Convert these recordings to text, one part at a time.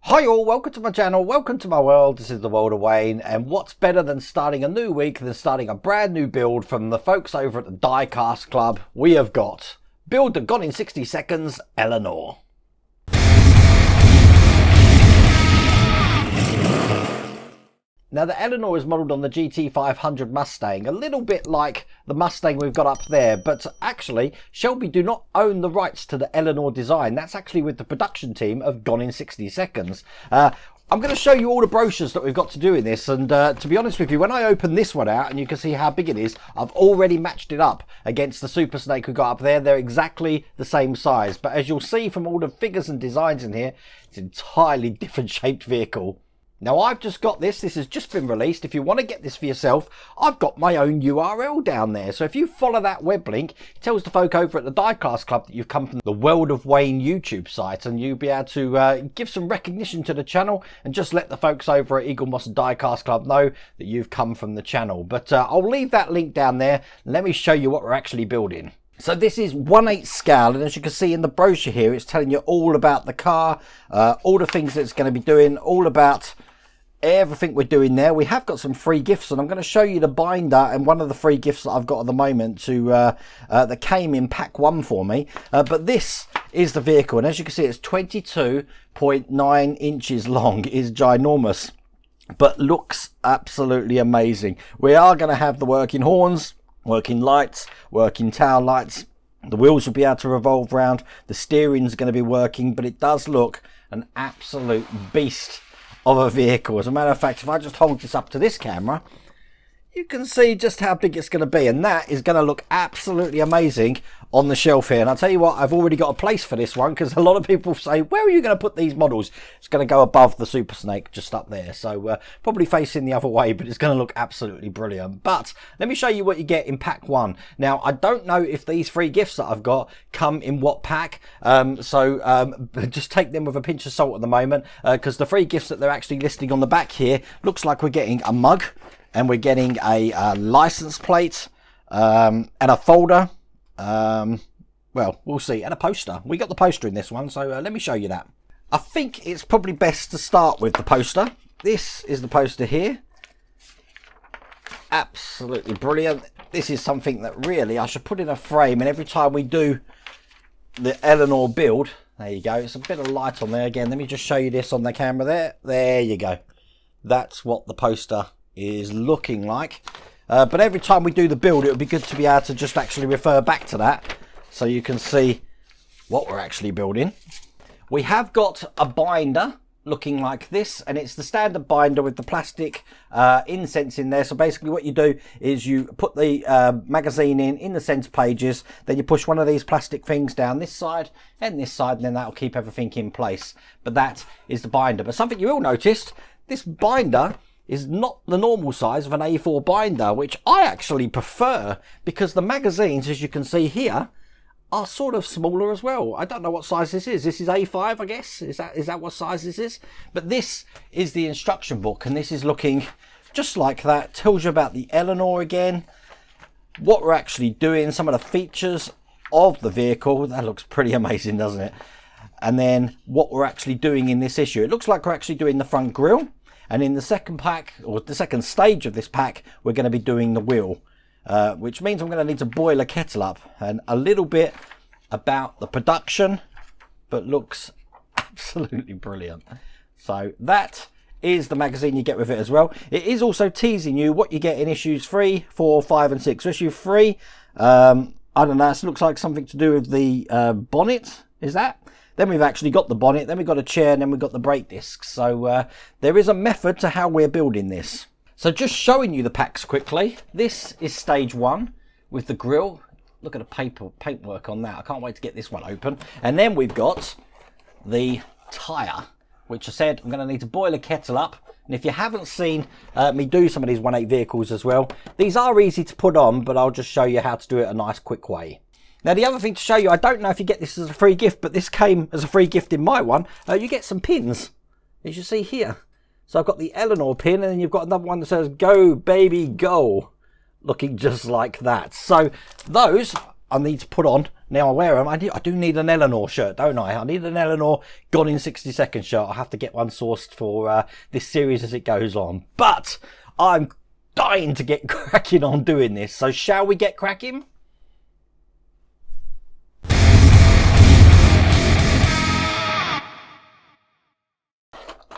Hi all, welcome to my channel, welcome to my world. This is the world of Wayne, and what's better than starting a new week than starting a brand new build from the folks over at the Diecast Club. We have got build that gone in 60 seconds, Eleanor. Now the Eleanor is modelled on the GT500 Mustang, a little bit like the Mustang we've got up there, but actually Shelby do not own the rights to the Eleanor design. That's actually with the production team of Gone in 60 Seconds. I'm going to show you all the brochures that we've got to do in this, and to be honest with you, when I open this one out and you can see how big it is, I've already matched it up against the Super Snake we got up there. They're exactly the same size, but as you'll see from all the figures and designs in here, it's an entirely different shaped vehicle. Now I've just got this has just been released. If you want to get this for yourself, I've got my own URL down there. So if you follow that web link, it tells the folk over at the Diecast Club that you've come from the World of Wayne YouTube site, and you'll be able to give some recognition to the channel and just let the folks over at Eaglemoss and Diecast Club know that you've come from the channel. But I'll leave that link down there. Let me show you what we're actually building. So this is 1/8 scale, and as you can see in the brochure here, it's telling you all about the car, all the things that it's going to be doing, all about everything we're doing there. We have got some free gifts, and I'm going to show you the binder and one of the free gifts that I've got at the moment that came in pack 1 for me. But this is the vehicle, and as you can see, it's 22.9 inches long. It is ginormous, but looks absolutely amazing. We are going to have the working horns, working lights, working tail lights. The wheels will be able to revolve around. The steering's going to be working, but it does look an absolute beast of a vehicle. As a matter of fact, if I just hold this up to this camera, you can see just how big it's going to be, and that is going to look absolutely amazing on the shelf here. And I'll tell you what, I've already got a place for this one, because a lot of people say, where are you going to put these models? It's going to go above the Super Snake, just up there, so probably facing the other way, but it's going to look absolutely brilliant. But let me show you what you get in pack 1. Now I don't know if these free gifts that I've got come in what pack, so just take them with a pinch of salt at the moment, because the free gifts that they're actually listing on the back here looks like we're getting a mug, and we're getting a license plate, and a folder. Well, we'll see, and a poster. We got the poster in this one, so let me show you that. I think it's probably best to start with the poster. This is the poster here. Absolutely brilliant. This is something that really I should put in a frame, and every time we do the Eleanor build, there you go, it's a bit of light on there again. Let me just show you this on the camera there. There you go. That's what the poster is looking like. But every time we do the build, it would be good to be able to just actually refer back to that, so you can see what we're actually building. We have got a binder looking like this, and it's the standard binder with the plastic incense in there. So basically what you do is you put the magazine in the center pages, then you push one of these plastic things down this side and this side, and then that'll keep everything in place. But that is the binder. But something you all noticed, this binder is not the normal size of an A4 binder, which I actually prefer, because the magazines, as you can see here, are sort of smaller as well. I don't know what size this is. This is A5, I guess. Is that what size this is? But this is the instruction book, and this is looking just like that. Tells you about the Eleanor again, what we're actually doing, some of the features of the vehicle. That looks pretty amazing, doesn't it? And then what we're actually doing in this issue. It looks like we're actually doing the front grille. And in the second pack, or the second stage of this pack, we're going to be doing the wheel, which means I'm going to need to boil a kettle up, and a little bit about the production, but looks absolutely brilliant. So that is the magazine you get with it as well. It is also teasing you what you get in issues 3, 4, 5 and 6. So issue 3, I don't know, this looks like something to do with the bonnet, is that? Then we've actually got the bonnet, then we've got a chair, and then we've got the brake discs. So there is a method to how we're building this. So just showing you the packs quickly. This is stage 1 with the grille. Look at the paintwork on that. I can't wait to get this one open. And then we've got the tyre, which I said I'm going to need to boil a kettle up. And if you haven't seen me do some of these 1/8 vehicles as well, these are easy to put on, but I'll just show you how to do it a nice quick way. Now the other thing to show you, I don't know if you get this as a free gift, but this came as a free gift in my one. You get some pins, as you see here. So I've got the Eleanor pin, and then you've got another one that says "Go baby go," looking just like that. So those I need to put on. Now I wear them. I do need an Eleanor shirt, don't I? I need an Eleanor Gone in 60 Seconds shirt. I'll have to get one sourced for this series as it goes on. But I'm dying to get cracking on doing this. So shall we get cracking?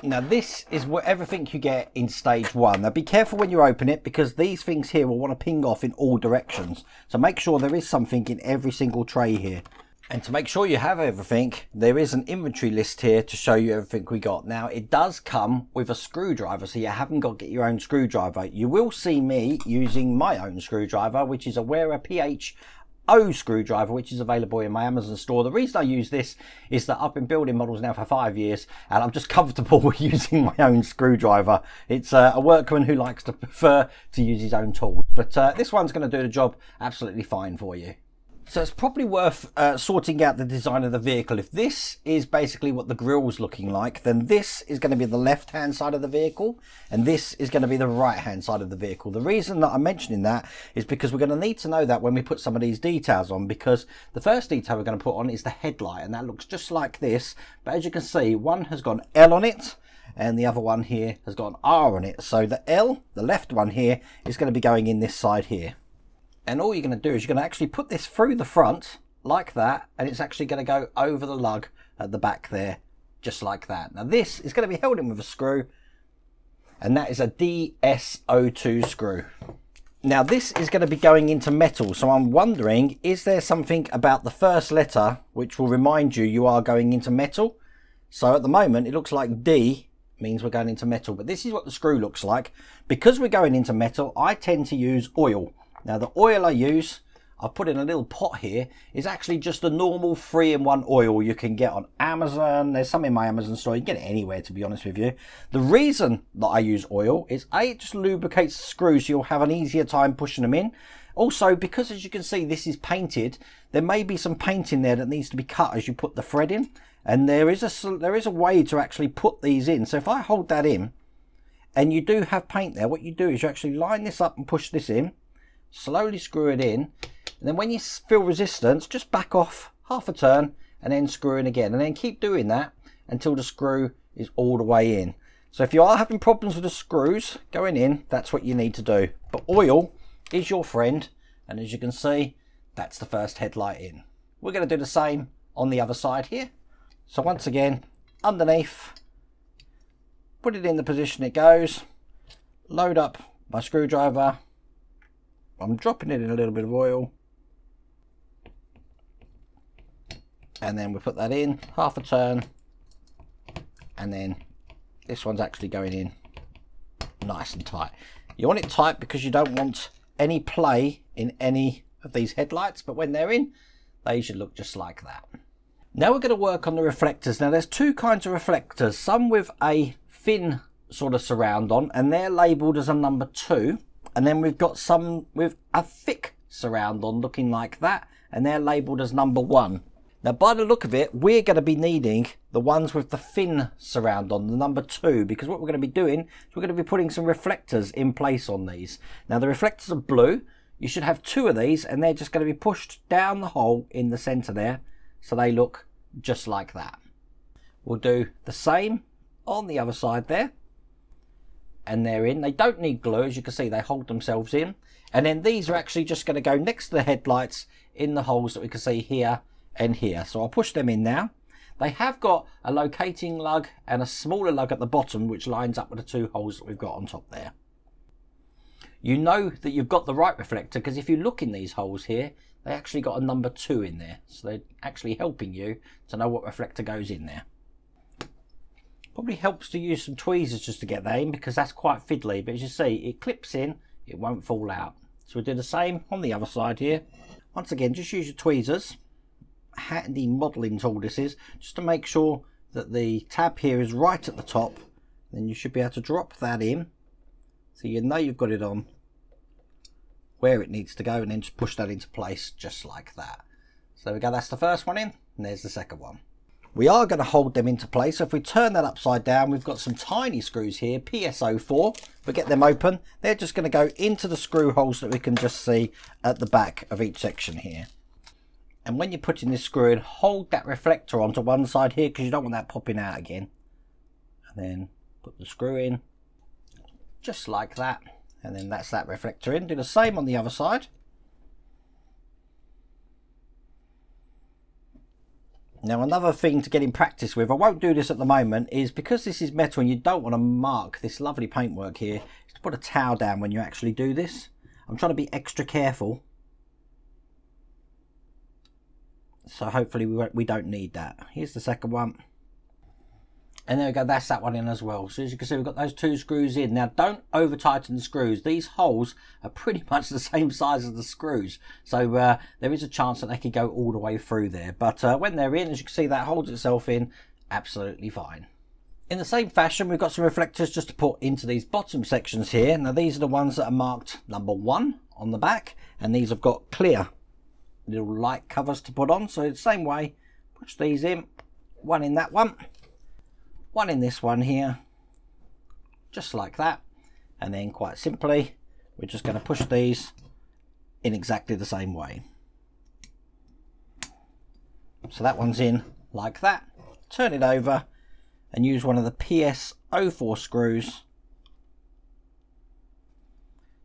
Now this is what everything you get in stage 1. Now be careful when you open it, because these things here will want to ping off in all directions. So make sure there is something in every single tray here. And to make sure you have everything, there is an inventory list here to show you everything we got. Now it does come with a screwdriver, so you haven't got to get your own screwdriver. You will see me using my own screwdriver, which is a Wera PHO screwdriver, which is available in my Amazon store. The reason I use this is that I've been building models now for 5 years and I'm just comfortable with using my own screwdriver. It's a workman who likes to prefer to use his own tools, but this one's going to do the job absolutely fine for you. So it's probably worth sorting out the design of the vehicle. If this is basically what the grille's looking like, then this is going to be the left hand side of the vehicle and this is going to be the right hand side of the vehicle. The reason that I'm mentioning that is because we're going to need to know that when we put some of these details on, because the first detail we're going to put on is the headlight, and that looks just like this, but as you can see, one has got an L on it and the other one here has got an R on it. So the L, the left one here, is going to be going in this side here. And all you're going to do is you're going to actually put this through the front like that, and it's actually going to go over the lug at the back there, just like that. Now this is going to be held in with a screw, and that is a DS02 screw. Now this is going to be going into metal, so I'm wondering, is there something about the first letter which will remind you you are going into metal? So at the moment it looks like D means we're going into metal, but this is what the screw looks like. Because we're going into metal, I tend to use oil. Now the oil I use, I've put in a little pot here, is actually just a normal 3-in-1 oil you can get on Amazon. There's some in my Amazon store. You can get it anywhere, to be honest with you. The reason that I use oil is A, it just lubricates the screws so you'll have an easier time pushing them in. Also, because as you can see this is painted, there may be some paint in there that needs to be cut as you put the thread in. And there is a way to actually put these in. So if I hold that in and you do have paint there, what you do is you actually line this up and push this in. Slowly screw it in, and then when you feel resistance, just back off half a turn and then screw in again, and then keep doing that until the screw is all the way in. So if you are having problems with the screws going in, that's what you need to do. But oil is your friend, and as you can see, that's the first headlight in. We're going to do the same on the other side here. So once again, underneath, put it in the position it goes, load up my screwdriver. I'm dropping it in a little bit of oil, and then we put that in half a turn, and then this one's actually going in nice and tight. You want it tight because you don't want any play in any of these headlights, but when they're in, they should look just like that. Now we're going to work on the reflectors. Now there's two kinds of reflectors, some with a thin sort of surround on, and they're labelled as a number 2. And then we've got some with a thick surround on looking like that, and they're labelled as number 1. Now by the look of it, we're going to be needing the ones with the thin surround on, the number 2, because what we're going to be doing is we're going to be putting some reflectors in place on these. Now the reflectors are blue. You should have 2 of these, and they're just going to be pushed down the hole in the centre there, so they look just like that. We'll do the same on the other side there. And they're in. They don't need glue, as you can see, they hold themselves in. And then these are actually just going to go next to the headlights in the holes that we can see here and here. So I'll push them in now. They have got a locating lug and a smaller lug at the bottom, which lines up with the 2 holes that we've got on top there. You know that you've got the right reflector because if you look in these holes here, they actually got a number 2 in there. So they're actually helping you to know what reflector goes in there. Probably helps to use some tweezers just to get that in because that's quite fiddly, but as you see, it clips in, it won't fall out. So we'll do the same on the other side here. Once again, just use your tweezers. Handy modelling tool this is, just to make sure that the tab here is right at the top. Then you should be able to drop that in, so you know you've got it on where it needs to go, and then just push that into place just like that. So there we go, that's the first one in, and there's the second one. We are going to hold them into place, so if we turn that upside down, we've got some tiny screws here, PSO4. If we get them open, they're just going to go into the screw holes that we can just see at the back of each section here. And when you're putting this screw in, hold that reflector onto one side here because you don't want that popping out again. And then put the screw in just like that. And then that's that reflector in. Do the same on the other side. Now another thing to get in practice with, I won't do this at the moment, is because this is metal and you don't want to mark this lovely paintwork here, is to put a towel down when you actually do this. I'm trying to be extra careful. So hopefully we don't need that. Here's the second one. And there we go, that's that one in as well. So as you can see, we've got those two screws in. Now don't over tighten the screws. These holes are pretty much the same size as the screws. So there is a chance that they could go all the way through there. But when they're in, as you can see, that holds itself in absolutely fine. In the same fashion, we've got some reflectors just to put into these bottom sections here. Now these are the ones that are marked number 1 on the back. And these have got clear little light covers to put on. So the same way, push these in. One in that one. One in this one here, just like that. And then quite simply, we're just going to push these in exactly the same way. So that one's in like that. Turn it over and use one of the PS04 screws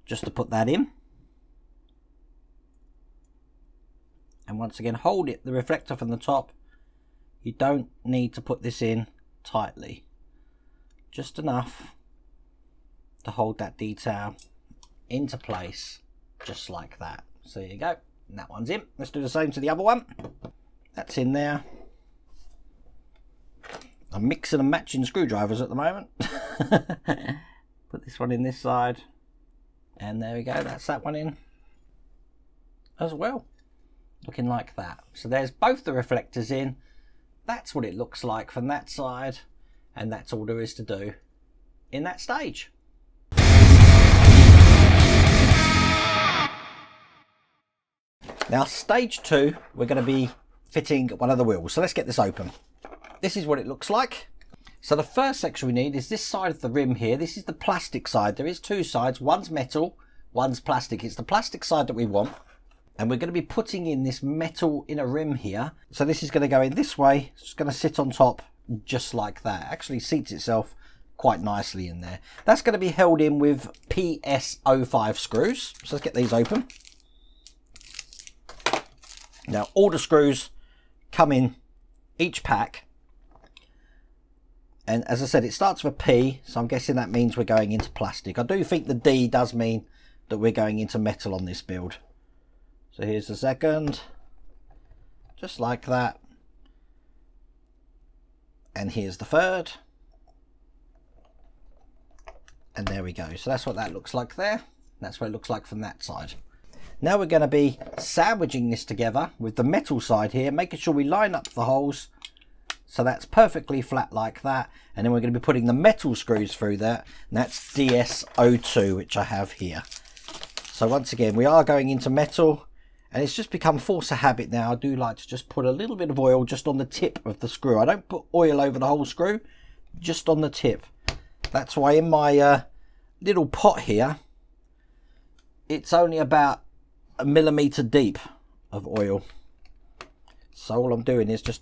just to put that in. And once again, hold it, the reflector from the top. You don't need to put this in tightly, just enough to hold that detail into place, just like that. So there you go, and that one's in. Let's do the same to the other one. That's in there. I'm mixing and matching screwdrivers at the moment. Put this one in this side, and there we go, that's that one in as well, looking like that. So there's both the reflectors in. That's what it looks like from that side, and that's all there is to do in that stage. Now stage 2, we're going to be fitting one of the wheels. So let's get this open. This is what it looks like. So the first section we need is this side of the rim here. This is the plastic side. There is 2 sides, one's metal, one's plastic. It's the plastic side that we want. And we're going to be putting in this metal inner rim here. So this is going to go in this way. It's just going to sit on top just like that. Actually seats itself quite nicely in there. That's going to be held in with PS05 screws. So let's get these open. Now all the screws come in each pack. And as I said, it starts with a P. So I'm guessing that means we're going into plastic. I do think the D does mean that we're going into metal on this build. So here's the second, just like that. And here's the third. And there we go. So that's what that looks like there. That's what it looks like from that side. Now we're going to be sandwiching this together with the metal side here, making sure we line up the holes so that's perfectly flat like that. And then we're going to be putting the metal screws through that. And that's DS02, which I have here. So once again, we are going into metal. And it's just become force of habit now. I do like to just put a little bit of oil just on the tip of the screw. I don't put oil over the whole screw, just on the tip. That's why in my little pot here, it's only about 1 millimeter deep of oil. So all I'm doing is just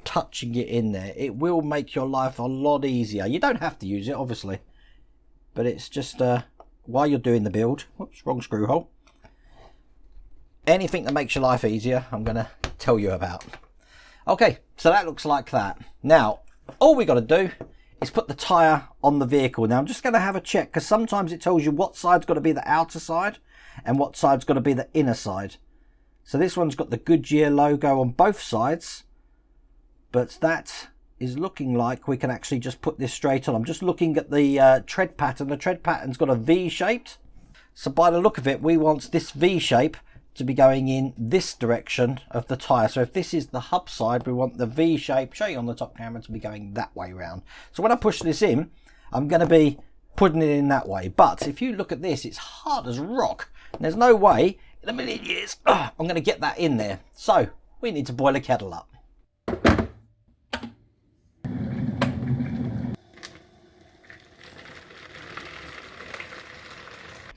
touching it in there. It will make your life a lot easier. You don't have to use it, obviously. But it's just while you're doing the build. Whoops, wrong screw hole. Anything that makes your life easier, I'm going to tell you about. Okay, so that looks like that. Now, all we got to do is put the tyre on the vehicle. Now, I'm just going to have a check, because sometimes it tells you what side's got to be the outer side and what side's got to be the inner side. So this one's got the Goodyear logo on both sides, but that is looking like we can actually just put this straight on. I'm just looking at the tread pattern. The tread pattern's got a V-shaped. So by the look of it, we want this V-shape to be going in this direction of the tyre. So if this is the hub side, we want the V shape, show you on the top camera, to be going that way round. So when I push this in, I'm going to be putting it in that way. But if you look at this, it's hard as rock. And there's no way in a million years I'm going to get that in there. So we need to boil a kettle up.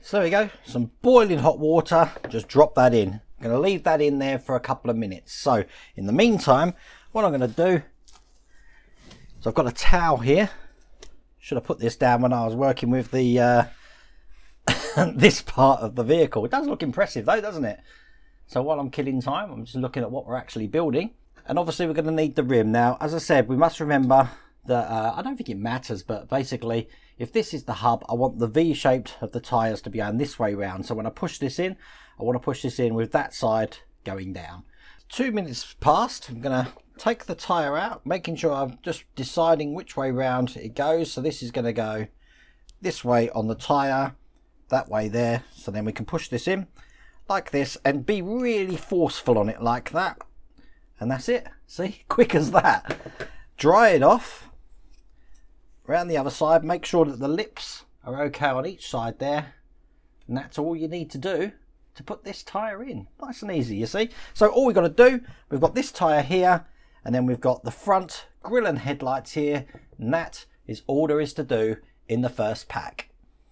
So there we go, some boiling hot water, just drop that in. I'm going to leave that in there for a couple of minutes. So in the meantime, what I'm going to do is I've got a towel here. Should have put this down when I was working with the this part of the vehicle. It does look impressive though, doesn't it? So while I'm killing time, I'm just looking at what we're actually building. And obviously we're going to need the rim. Now, as I said, we must remember that I don't think it matters, but basically if this is the hub, I want the V-shaped of the tyres to be going this way round. So when I push this in, I want to push this in with that side going down. 2 minutes passed. I'm going to take the tyre out, making sure I'm just deciding which way round it goes. So this is going to go this way on the tyre, that way there. So then we can push this in like this and be really forceful on it like that. And that's it. See, quick as that. Dry it off. Around the other side, make sure that the lips are okay on each side there. And that's all you need to do to put this tyre in. Nice and easy, you see. So all we've got to do, we've got this tyre here, and then we've got the front grille and headlights here, and that is all there is to do in the first pack.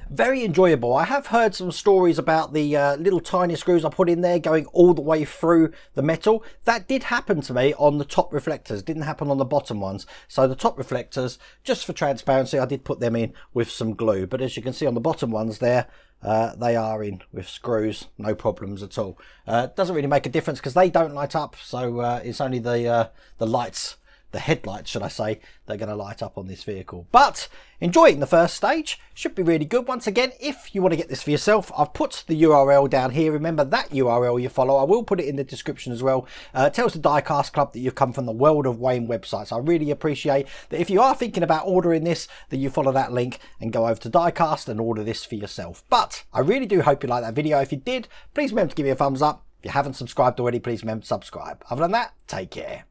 Very enjoyable. I have heard some stories about the little tiny screws I put in there going all the way through the metal. That did happen to me on the top reflectors. Didn't happen on the bottom ones. So the top reflectors, just for transparency, I did put them in with some glue. But as you can see on the bottom ones there, they are in with screws, no problems at all. Doesn't really make a difference because they don't light up. So it's only the lights, the headlights should I say, they're going to light up on this vehicle. But enjoying the first stage, should be really good. Once again, if you want to get this for yourself, I've put the URL down here. Remember that URL you follow, I will put it in the description as well. It tells the Diecast Club that you've come from the World of Wayne website. So I really appreciate that if you are thinking about ordering this, that you follow that link and go over to Diecast and order this for yourself. But I really do hope you liked that video. If you did, please remember to give me a thumbs up. If you haven't subscribed already, please remember to subscribe. Other than that, take care.